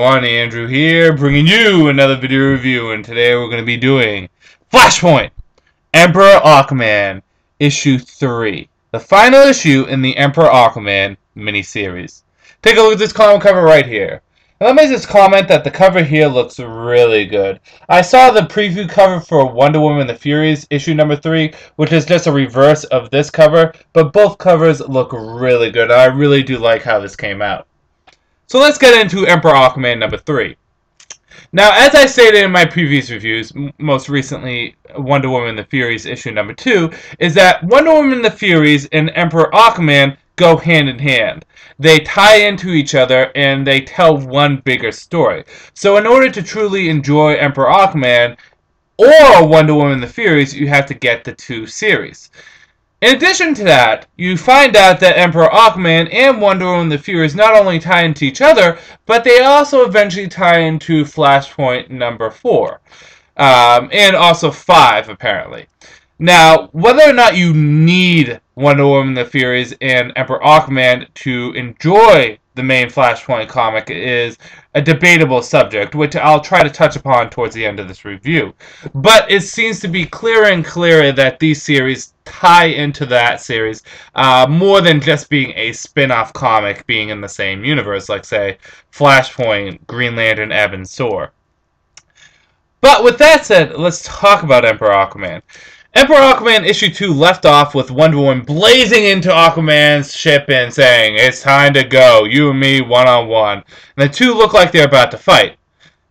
everyone, Andrew here, bringing you another video review, and today we're going to be doing Flashpoint, Emperor Aquaman, Issue 3, the final issue in the Emperor Aquaman miniseries. Take a look at this comic cover right here. Now, let me just comment that the cover here looks really good. I saw the preview cover for Wonder Woman the Furies, issue number 3, which is just a reverse of this cover, but both covers look really good. I really do like how this came out. So let's get into Emperor Aquaman number 3. Now, as I stated in my previous reviews, most recently Wonder Woman the Furies issue number 2, is that Wonder Woman the Furies and Emperor Aquaman go hand in hand. They tie into each other and they tell one bigger story. So in order to truly enjoy Emperor Aquaman or Wonder Woman the Furies, you have to get the two series. In addition to that, you find out that Emperor Aquaman and Wonder Woman the Furies not only tie into each other, but they also eventually tie into Flashpoint number 4. And also 5, apparently. Now, whether or not you need Wonder Woman the Furies and Emperor Aquaman to enjoy the main Flashpoint comic is a debatable subject, which I'll try to touch upon towards the end of this review. But it seems to be clearer and clearer that these series tie into that series more than just being a spin-off comic being in the same universe, like, say, Flashpoint, Green Lantern, Ebb and Soar. But with that said, let's talk about Emperor Aquaman. Emperor Aquaman issue 2 left off with Wonder Woman blazing into Aquaman's ship and saying, "It's time to go, you and me one-on-one." And the two look like they're about to fight.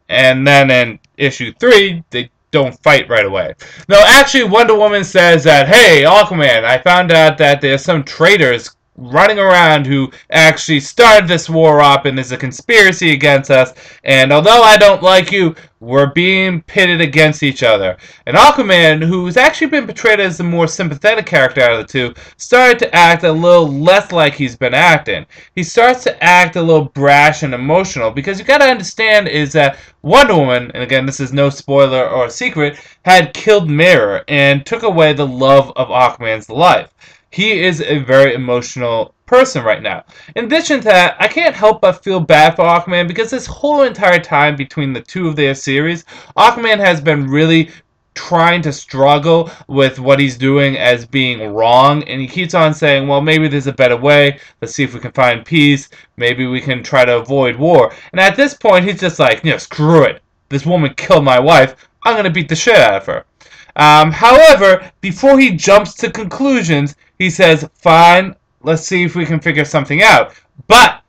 And then in issue 3, they don't fight right away. No, actually Wonder Woman says that, "Hey, Aquaman, I found out that there's some traitors running around who actually started this war up and there's a conspiracy against us, and although I don't like you, we're being pitted against each other." And Aquaman, who's actually been portrayed as the more sympathetic character out of the two, started to act a little less like he's been acting. He starts to act a little brash and emotional, because you gotta understand is that Wonder Woman, and again this is no spoiler or secret, had killed Mirror and took away the love of Aquaman's life. He is a very emotional person right now. In addition to that, I can't help but feel bad for Aquaman, because this whole entire time between the two of their series, Aquaman has been really trying to struggle with what he's doing as being wrong, and he keeps on saying, well, maybe there's a better way, let's see if we can find peace, maybe we can try to avoid war. And at this point, he's just like, screw it, this woman killed my wife, I'm gonna beat the shit out of her. However, before he jumps to conclusions, he says, fine, let's see if we can figure something out. But,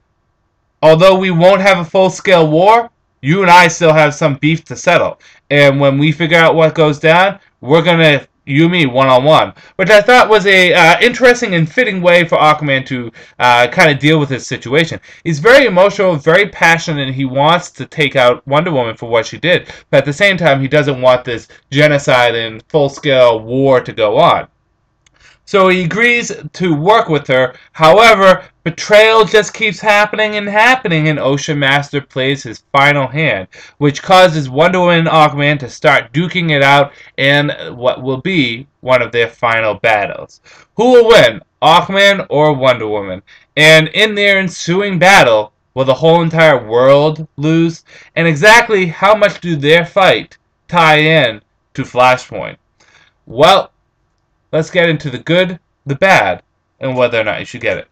although we won't have a full-scale war, you and I still have some beef to settle. And when we figure out what goes down, we're going to, you and me, one-on-one. Which I thought was a interesting and fitting way for Aquaman to kind of deal with this situation. He's very emotional, very passionate, and he wants to take out Wonder Woman for what she did. But at the same time, he doesn't want this genocide and full-scale war to go on. So he agrees to work with her. However, betrayal just keeps happening and happening, and Ocean Master plays his final hand, which causes Wonder Woman and Aquaman to start duking it out in what will be one of their final battles. Who will win, Aquaman or Wonder Woman? And in their ensuing battle, will the whole entire world lose? And exactly how much do their fight tie in to Flashpoint? Well, let's get into the good, the bad, and whether or not you should get it.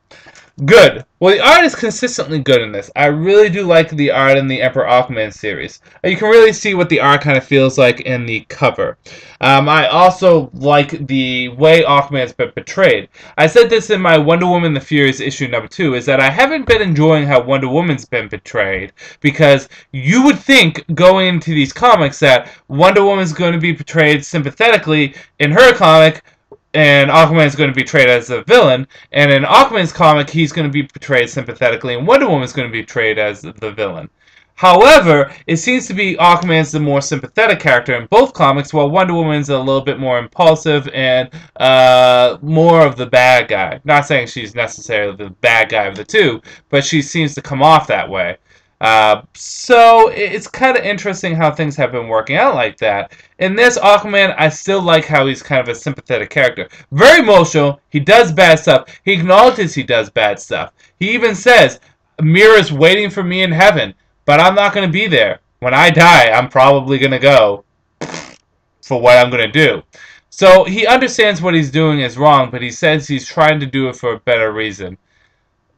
Good. Well, the art is consistently good in this. I really do like the art in the Emperor Aquaman series. You can really see what the art kind of feels like in the cover. I also like the way Aquaman's been portrayed. I said this in my Wonder Woman the Furies issue number 2, is that I haven't been enjoying how Wonder Woman's been portrayed, because you would think going into these comics that Wonder Woman's going to be portrayed sympathetically in her comic, and Aquaman's going to be portrayed as a villain, and in Aquaman's comic, he's going to be portrayed sympathetically, and Wonder Woman's going to be portrayed as the villain. However, it seems to be Aquaman's the more sympathetic character in both comics, while Wonder Woman's a little bit more impulsive and more of the bad guy. Not saying she's necessarily the bad guy of the two, but she seems to come off that way. So it's kind of interesting how things have been working out like that. In this Aquaman, I still like how he's kind of a sympathetic character. Very emotional. He does bad stuff. He acknowledges he does bad stuff. He even says, Mira's waiting for me in heaven. but I'm not going to be there. When I die, I'm probably going to go for what I'm going to do. So he understands what he's doing is wrong, but he says he's trying to do it for a better reason.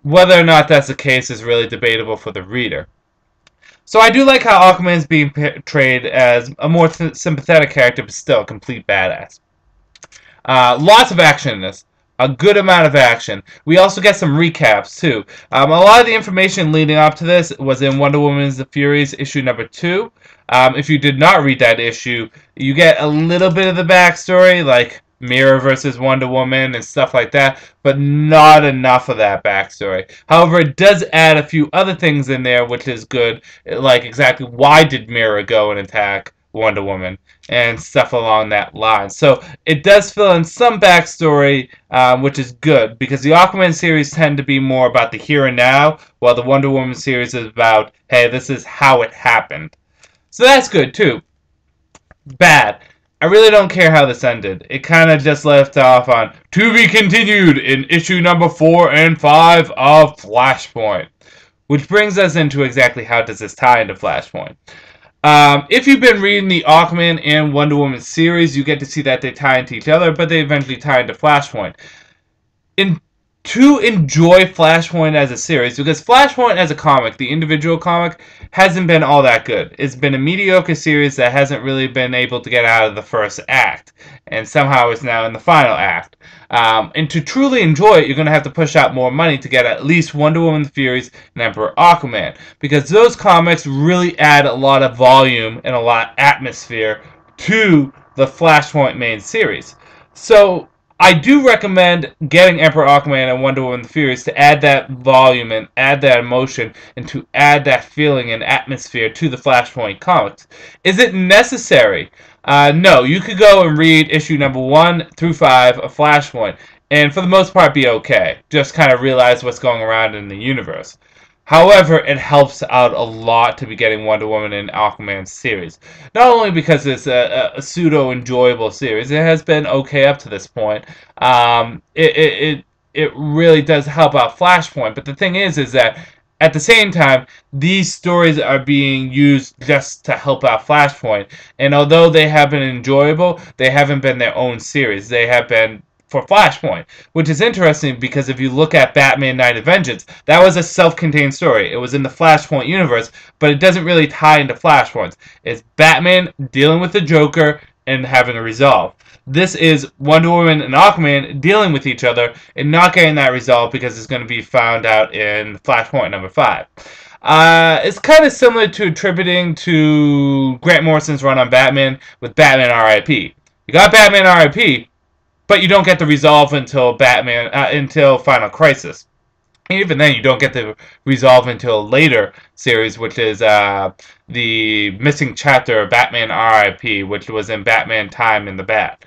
Whether or not that's the case is really debatable for the reader. So I do like how Aquaman is being portrayed as a more sympathetic character, but still a complete badass. Lots of action in this. A good amount of action. We also get some recaps, too. A lot of the information leading up to this was in Wonder Woman's The Furies issue number 2. If you did not read that issue, you get a little bit of the backstory, like Mira versus Wonder Woman and stuff like that, but not enough of that backstory. However, it does add a few other things in there, which is good, like exactly why did Mira go and attack Wonder Woman and stuff along that line. So it does fill in some backstory, which is good, because the Aquaman series tend to be more about the here and now, while the Wonder Woman series is about, hey, this is how it happened. So that's good, too. Bad. I really don't care how this ended. It kind of just left off on to be continued in issue number 4 and 5 of Flashpoint. Which brings us into exactly how does this tie into Flashpoint. If you've been reading the Aquaman and Wonder Woman series, you get to see that they tie into each other, but they eventually tie into Flashpoint. To enjoy Flashpoint as a series, because Flashpoint as a comic, the individual comic, hasn't been all that good. It's been a mediocre series that hasn't really been able to get out of the first act, and somehow is now in the final act. And to truly enjoy it, you're going to have to push out more money to get at least Wonder Woman The Furies and Emperor Aquaman, because those comics really add a lot of volume and a lot of atmosphere to the Flashpoint main series. So I do recommend getting Emperor Aquaman and Wonder Woman The Furies to add that volume and add that emotion and to add that feeling and atmosphere to the Flashpoint comics. Is it necessary? No, you could go and read issue number 1 through 5 of Flashpoint and for the most part be okay. Just kind of realize what's going around in the universe. However, it helps out a lot to be getting Wonder Woman and Aquaman series. Not only because it's a pseudo-enjoyable series, it has been okay up to this point. It really does help out Flashpoint. But the thing is that at the same time, these stories are being used just to help out Flashpoint. And although they have been enjoyable, they haven't been their own series. They have been for Flashpoint, which is interesting because if you look at Batman Night of Vengeance, that was a self-contained story. It was in the Flashpoint universe, but it doesn't really tie into Flashpoints. It's Batman dealing with the Joker and having a resolve. This is Wonder Woman and Aquaman dealing with each other and not getting that resolve because it's going to be found out in Flashpoint number 5. It's kind of similar to attributing to Grant Morrison's run on Batman with Batman R.I.P. You got Batman R.I.P., but you don't get the resolve until until Final Crisis. Even then, you don't get the resolve until a later series, which is the missing chapter of Batman R.I.P., which was in Batman Time in the Bat.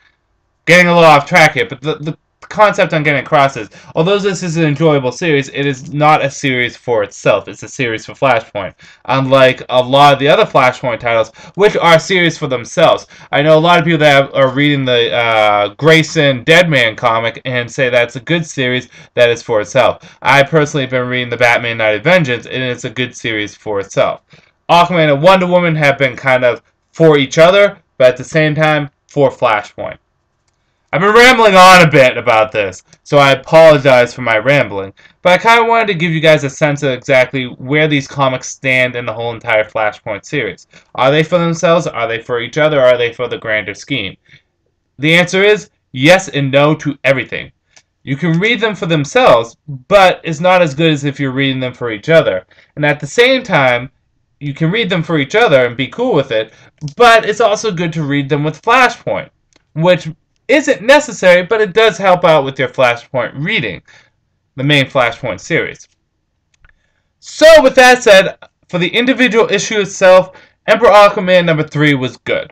Getting a little off track here, but the concept I'm getting across is, although this is an enjoyable series, it is not a series for itself. It's a series for Flashpoint. Unlike a lot of the other Flashpoint titles, which are series for themselves. I know a lot of people that are reading the Grayson Deadman comic and say that's a good series that is for itself. I personally have been reading the Batman Night of Vengeance, and it's a good series for itself. Aquaman and Wonder Woman have been kind of for each other, but at the same time, for Flashpoint. I've been rambling on a bit about this, so I apologize for my rambling, but I kind of wanted to give you guys a sense of exactly where these comics stand in the whole entire Flashpoint series. Are they for themselves? Are they for each other? Are they for the grander scheme? The answer is yes and no to everything. You can read them for themselves, but it's not as good as if you're reading them for each other. And at the same time, you can read them for each other and be cool with it, but it's also good to read them with Flashpoint, which isn't necessary, but it does help out with your Flashpoint reading, the main Flashpoint series. So with that said, for the individual issue itself, Emperor Aquaman number 3 was good.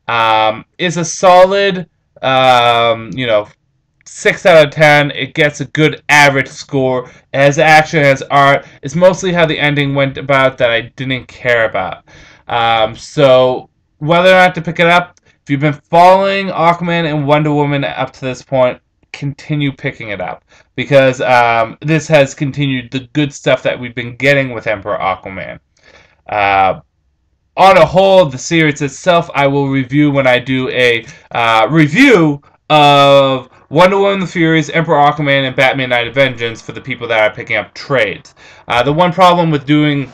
It's a solid, 6 out of 10. It gets a good average score. It has action, it has art. It's mostly how the ending went about that I didn't care about. So whether or not to pick it up, if you've been following Aquaman and Wonder Woman up to this point, continue picking it up. Because this has continued the good stuff that we've been getting with Emperor Aquaman. On a whole, the series itself, I will review when I do a review of Wonder Woman, the Furies, Emperor Aquaman, and Batman Night of Vengeance for the people that are picking up trades. The one problem with doing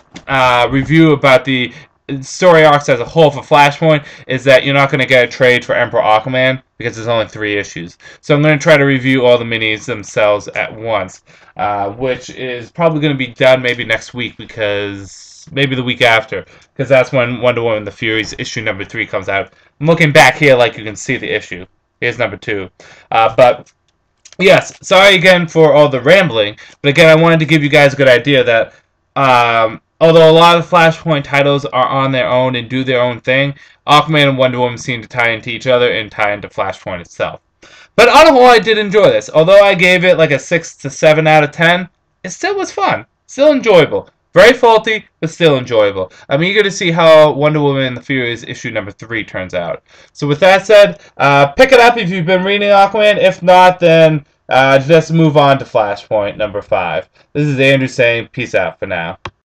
review about the story arcs as a whole for Flashpoint is that you're not going to get a trade for Emperor Aquaman because there's only 3 issues. So I'm going to try to review all the minis themselves at once, which is probably going to be done maybe next week, because maybe the week after, because that's when Wonder Woman the Furies issue number 3 comes out. I'm looking back here like you can see the issue. Here's number 2. But yes, sorry again for all the rambling, but again, I wanted to give you guys a good idea that although a lot of Flashpoint titles are on their own and do their own thing, Aquaman and Wonder Woman seem to tie into each other and tie into Flashpoint itself. But on the whole, I did enjoy this. Although I gave it like a 6 to 7 out of 10, it still was fun. Still enjoyable. Very faulty, but still enjoyable. I'm eager to see how Wonder Woman and the Furies issue number 3 turns out. So with that said, pick it up if you've been reading Aquaman. If not, then just move on to Flashpoint number 5. This is Andrew saying peace out for now.